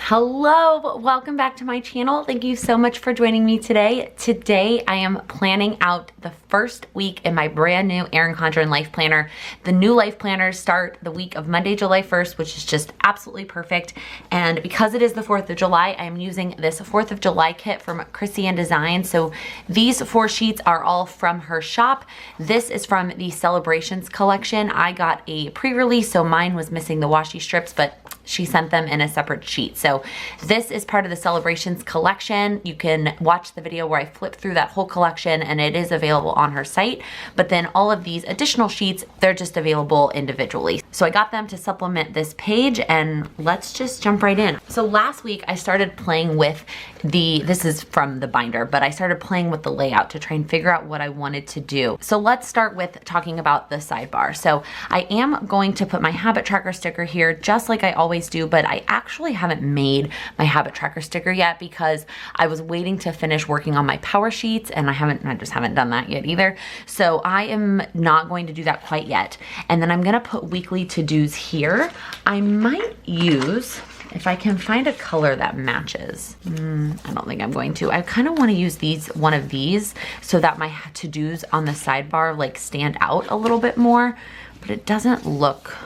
Hello, welcome back to my channel. Thank you so much for joining me today. Today I am planning out the first week in my brand new Erin Condren life planner. The new life planners start the week of Monday, July 1st, which is just absolutely perfect. And because it is the 4th of July, I'm using this 4th of July kit from Krissyanne Designs. So these 4 sheets are all from her shop. This is from the Celebrations collection. I got a pre-release, so mine was missing the washi strips, but she sent them in a separate sheet. So this is part of the Celebrations collection. You can watch the video where I flip through that whole collection, and it is available on her site. But then all of these additional sheets, they're just available individually. So I got them to supplement this page, and let's just jump right in. So last week I started playing with this is from the binder, but I started playing with the layout to try and figure out what I wanted to do. So let's start with talking about the sidebar. So I am going to put my habit tracker sticker here just like I always do, but I actually haven't made my habit tracker sticker yet because I was waiting to finish working on my power sheets, and I just haven't done that yet either. So I am not going to do that quite yet. And then I'm gonna put weekly to-dos here. I might use, if I can find a color that matches. I don't think I'm going to. I kind of want to use one of these so that my to-dos on the sidebar like stand out a little bit more, but it doesn't look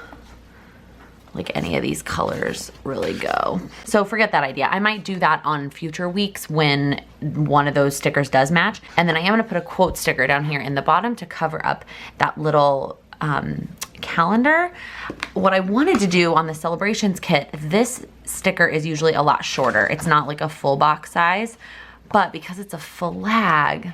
like any of these colors really go. So forget that idea. I might do that on future weeks when one of those stickers does match. And then I am gonna put a quote sticker down here in the bottom to cover up that little calendar. What I wanted to do on the Celebrations kit, this sticker is usually a lot shorter. It's not like a full box size, but because it's a flag,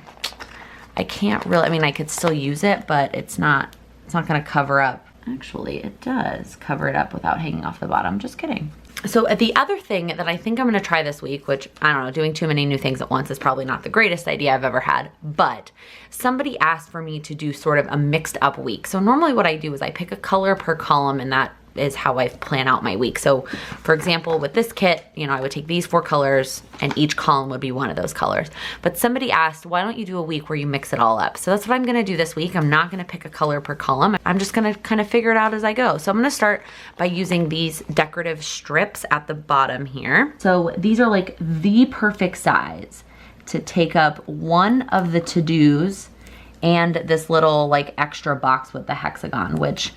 I can't really, I mean, I could still use it, but it's not gonna cover up. Actually, it does cover it up without hanging off the bottom. Just kidding. So the other thing that I think I'm gonna try this week, which I don't know, doing too many new things at once is probably not the greatest idea I've ever had, but somebody asked for me to do sort of a mixed up week. So normally what I do is I pick a color per column, and that is how I plan out my week. So for example, with this kit, you know, I would take these 4 colors and each column would be one of those colors. But somebody asked, why don't you do a week where you mix it all up? So that's what I'm gonna do this week. I'm not gonna pick a color per column. I'm just gonna kind of figure it out as I go. So I'm gonna start by using these decorative strips at the bottom here. So these are like the perfect size to take up one of the to-dos and this little like extra box with the hexagon, which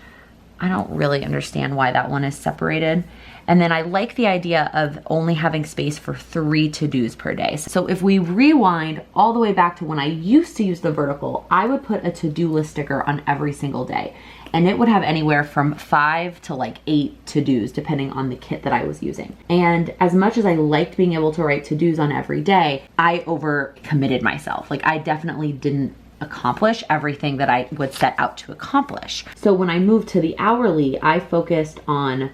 I don't really understand why that one is separated. And then I like the idea of only having space for 3 to-dos per day. So if we rewind all the way back to when I used to use the vertical, I would put a to-do list sticker on every single day. And it would have anywhere from 5 to like 8 to-dos, depending on the kit that I was using. And as much as I liked being able to write to-dos on every day, I overcommitted myself. Like I definitely didn't accomplish everything that I would set out to accomplish. So when I moved to the hourly, I focused on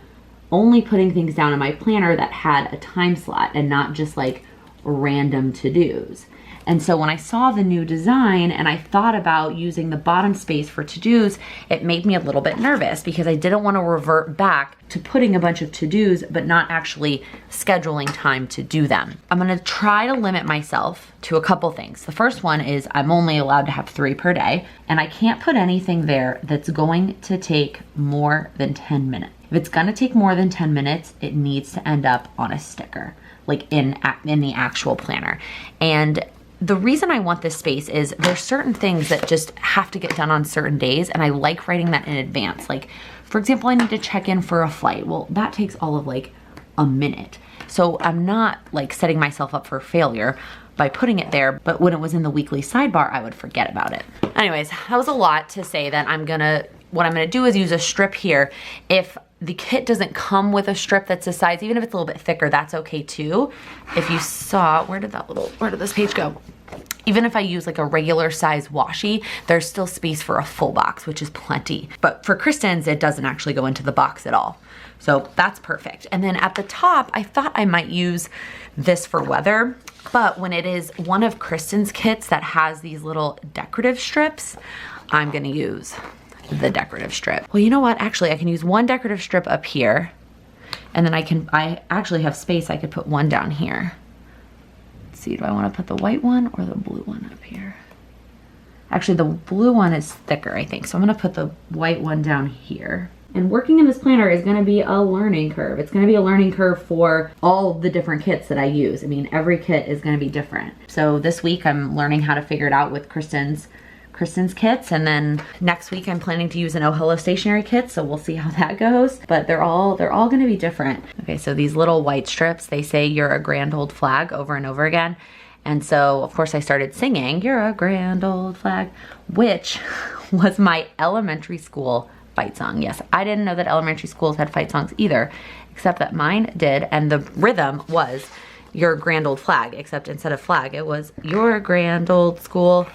only putting things down in my planner that had a time slot and not just like random to-dos. And so when I saw the new design and I thought about using the bottom space for to-dos, it made me a little bit nervous because I didn't want to revert back to putting a bunch of to-dos but not actually scheduling time to do them. I'm gonna try to limit myself to a couple things. The first one is I'm only allowed to have 3 per day, and I can't put anything there that's going to take more than 10 minutes. If it's gonna take more than 10 minutes, it needs to end up on a sticker, like in the actual planner. And the reason I want this space is there's certain things that just have to get done on certain days, and I like writing that in advance. Like, for example, I need to check in for a flight. Well, that takes all of like a minute. So I'm not like setting myself up for failure by putting it there, but when it was in the weekly sidebar, I would forget about it. Anyways, that was a lot to say that what I'm gonna do is use a strip here. If the kit doesn't come with a strip that's a size, even if it's a little bit thicker, that's okay too. If you saw, where did this page go? Even if I use like a regular size washi, there's still space for a full box, which is plenty. But for Kristin's, it doesn't actually go into the box at all. So that's perfect. And then at the top, I thought I might use this for weather, but when it is one of Kristin's kits that has these little decorative strips, I'm gonna use the decorative strip. Well, you know what? Actually, I can use one decorative strip up here, and then I actually have space. I could put one down here. Let's see, do I want to put the white one or the blue one up here? Actually, the blue one is thicker, I think. So I'm gonna put the white one down here. And working in this planner is gonna be a learning curve. It's gonna be a learning curve for all the different kits that I use. I mean, every kit is gonna be different. So this week I'm learning how to figure it out with Kristen's kits, and then next week I'm planning to use an Oh Hello stationery kit, so we'll see how that goes. But they're all gonna be different. Okay, so these little white strips, they say "You're a grand old flag" over and over again. And so of course I started singing "You're a grand old flag," which was my elementary school fight song. Yes, I didn't know that elementary schools had fight songs either, except that mine did, and the rhythm was "You're a grand old flag," except instead of flag, it was "You're a grand old school."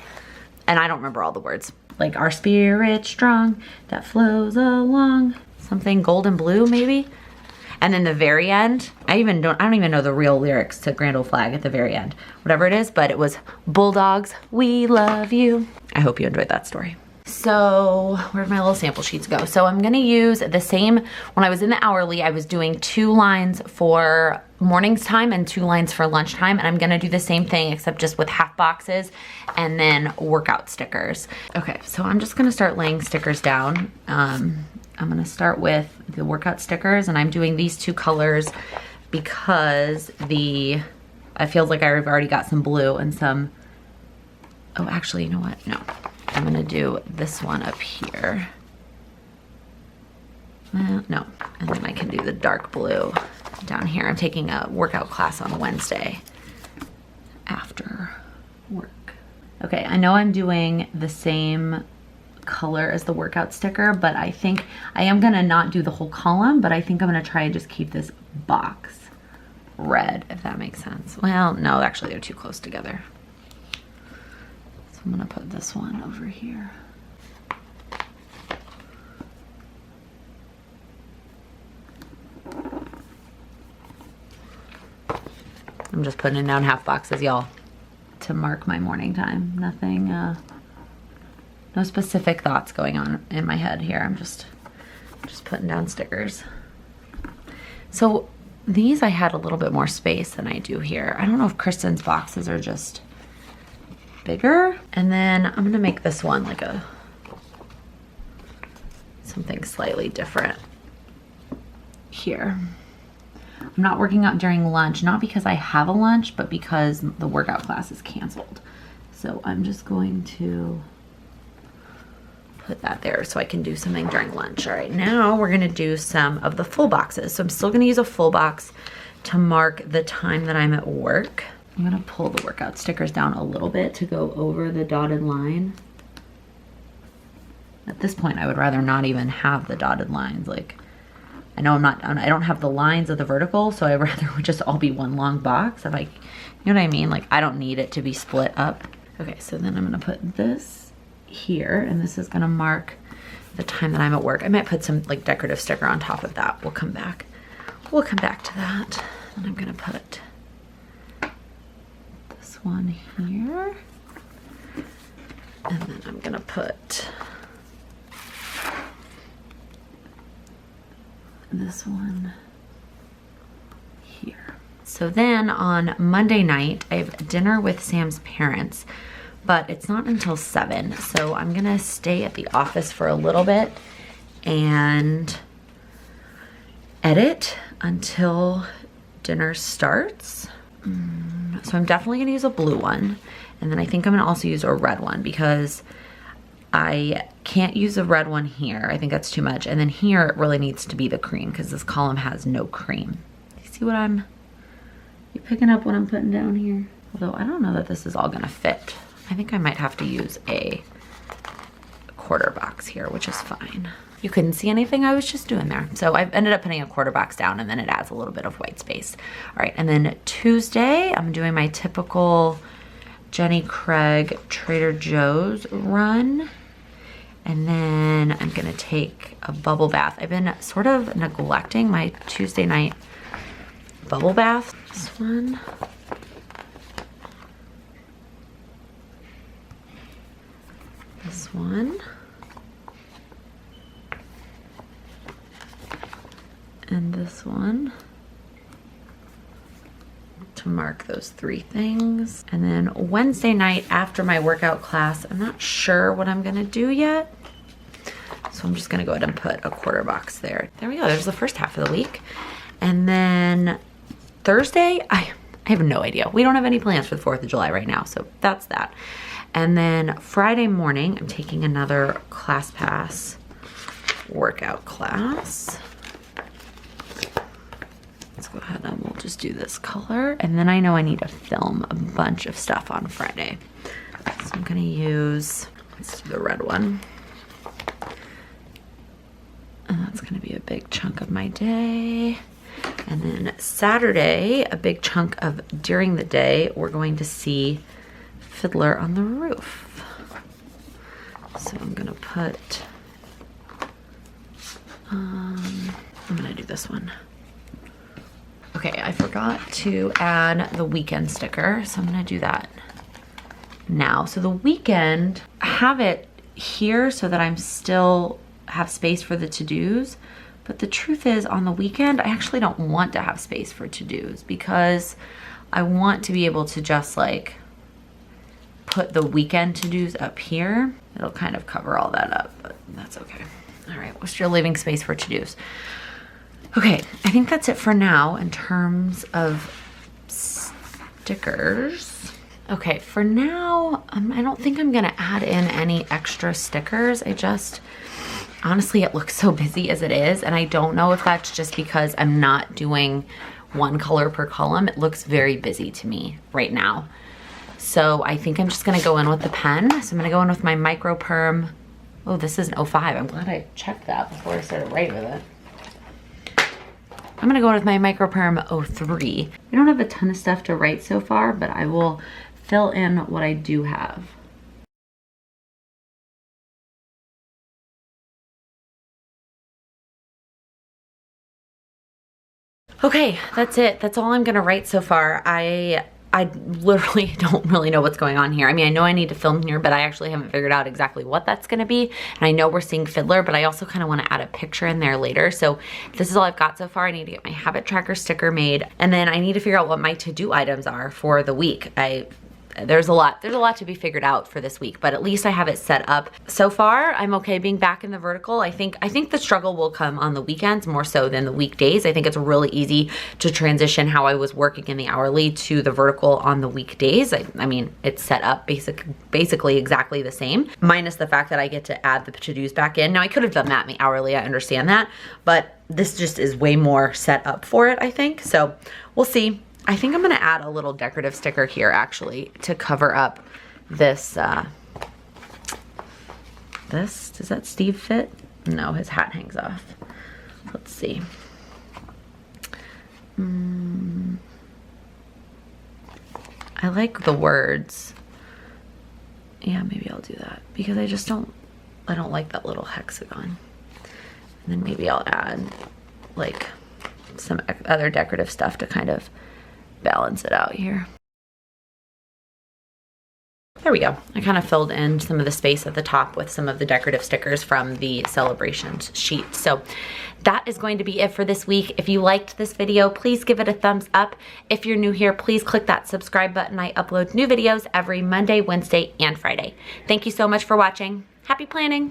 And I don't remember all the words. Like, "Our spirit strong that flows along," something golden blue maybe. And then the very end, I don't even know the real lyrics to Grand Old Flag at the very end, whatever it is, but it was "Bulldogs, we love you." I hope you enjoyed that story. So where'd my little sample sheets go? So I'm gonna use the same, when I was in the hourly, I was doing 2 lines for morning's time and 2 lines for lunchtime, and I'm gonna do the same thing except just with half boxes and then workout stickers. Okay, so I'm just gonna start laying stickers down. I'm gonna start with the workout stickers, and I'm doing these 2 colors because I feel like I've already got some blue and some, oh actually, you know what, no. I'm gonna do this one up here. No, and then I can do the dark blue down here. I'm taking a workout class on Wednesday after work. Okay, I know I'm doing the same color as the workout sticker, but I think I am gonna not do the whole column, but I think I'm gonna try and just keep this box red, if that makes sense. Well, no, actually they're too close together. I'm gonna put this one over here. I'm just putting it down half boxes, y'all, to mark my morning time. Nothing, no specific thoughts going on in my head here. I'm just putting down stickers. So these I had a little bit more space than I do here. I don't know if Kristen's boxes are just bigger. And then I'm gonna make this one like something slightly different here. I'm not working out during lunch, not because I have a lunch, but because the workout class is canceled. So I'm just going to put that there so I can do something during lunch. All right, now we're gonna do some of the full boxes. So I'm still gonna use a full box to mark the time that I'm at work. I'm gonna pull the workout stickers down a little bit to go over the dotted line. At this point, I would rather not even have the dotted lines. Like, I know I don't have the lines of the vertical, so I'd rather it would just all be one long box. If I, you know what I mean? Like, I don't need it to be split up. Okay, so then I'm gonna put this here, and this is gonna mark the time that I'm at work. I might put some like decorative sticker on top of that. We'll come back to that. And I'm gonna put one here, and then I'm gonna put this one here. So then on Monday night I have dinner with Sam's parents, but it's not until 7, so I'm gonna stay at the office for a little bit and edit until dinner starts. So I'm definitely gonna use a blue one, and then I think I'm gonna also use a red one because I can't use a red one here. I think that's too much. And then here it really needs to be the cream because this column has no cream. You see what you picking up what I'm putting down here? Although I don't know that this is all gonna fit. I think I might have to use a quarter box here, which is fine. You couldn't see anything I was just doing there. So I've ended up putting a quarter box down, and then it adds a little bit of white space. All right, and then Tuesday, I'm doing my typical Jenny Craig Trader Joe's run. And then I'm gonna take a bubble bath. I've been sort of neglecting my Tuesday night bubble bath. This one. This one. And this one, to mark those 3 things. And then Wednesday night after my workout class, I'm not sure what I'm gonna do yet. So So I'm just gonna go ahead and put a quarter box there. There we go, there's the first half of the week. And then Thursday, I have no idea. We don't have any plans for the 4th of July right now, so that's that. And then Friday morning, I'm taking another ClassPass workout class. Let's go ahead and we'll just do this color. And then I know I need to film a bunch of stuff on Friday. So I'm gonna use, let's do the red one. And that's gonna be a big chunk of my day. And then Saturday, a big chunk of during the day, we're going to see Fiddler on the Roof. So I'm gonna put, I'm gonna do this one. Okay, I forgot to add the weekend sticker, so I'm gonna do that now. So the weekend, I have it here so that I'm still have space for the to-dos, but the truth is on the weekend, I actually don't want to have space for to-dos because I want to be able to just like put the weekend to-dos up here. It'll kind of cover all that up, but that's okay. All right, we're still leaving space for to-dos. Okay, I think that's it for now in terms of stickers. Okay, for now, I don't think I'm gonna add in any extra stickers. Honestly, it looks so busy as it is, and I don't know if that's just because I'm not doing one color per column. It looks very busy to me right now. So I think I'm just gonna go in with the pen. So I'm gonna go in with my Micro Perm. Oh, this is an 05. I'm glad I checked that before I started writing with it. I'm gonna go in with my Micro Perm 03. I don't have a ton of stuff to write so far, but I will fill in what I do have. Okay, that's it. That's all I'm gonna write so far. I literally don't really know what's going on here. I mean, I know I need to film here, but I actually haven't figured out exactly what that's gonna be. And I know we're seeing Fiddler, but I also kind of wanna add a picture in there later. So this is all I've got so far. I need to get my habit tracker sticker made, and then I need to figure out what my to-do items are for the week. There's a lot to be figured out for this week, but at least I have it set up. So far, I'm okay being back in the vertical. I think the struggle will come on the weekends more so than the weekdays. I think it's really easy to transition how I was working in the hourly to the vertical on the weekdays. I mean, it's set up basically exactly the same, minus the fact that I get to add the to-dos back in. Now, I could have done that in the hourly, I understand that, but this just is way more set up for it, I think. So we'll see. I think I'm gonna add a little decorative sticker here actually to cover up this, does that Steve fit? No, his hat hangs off. Let's see. I like the words. Yeah, maybe I'll do that because I don't like that little hexagon. And then maybe I'll add like some other decorative stuff to kind of balance it out here. There we go. I kind of filled in some of the space at the top with some of the decorative stickers from the celebrations sheet. So that is going to be it for this week. If you liked this video, please give it a thumbs up. If you're new here, please click that subscribe button. I upload new videos every Monday, Wednesday, and Friday. Thank you so much for watching. Happy planning.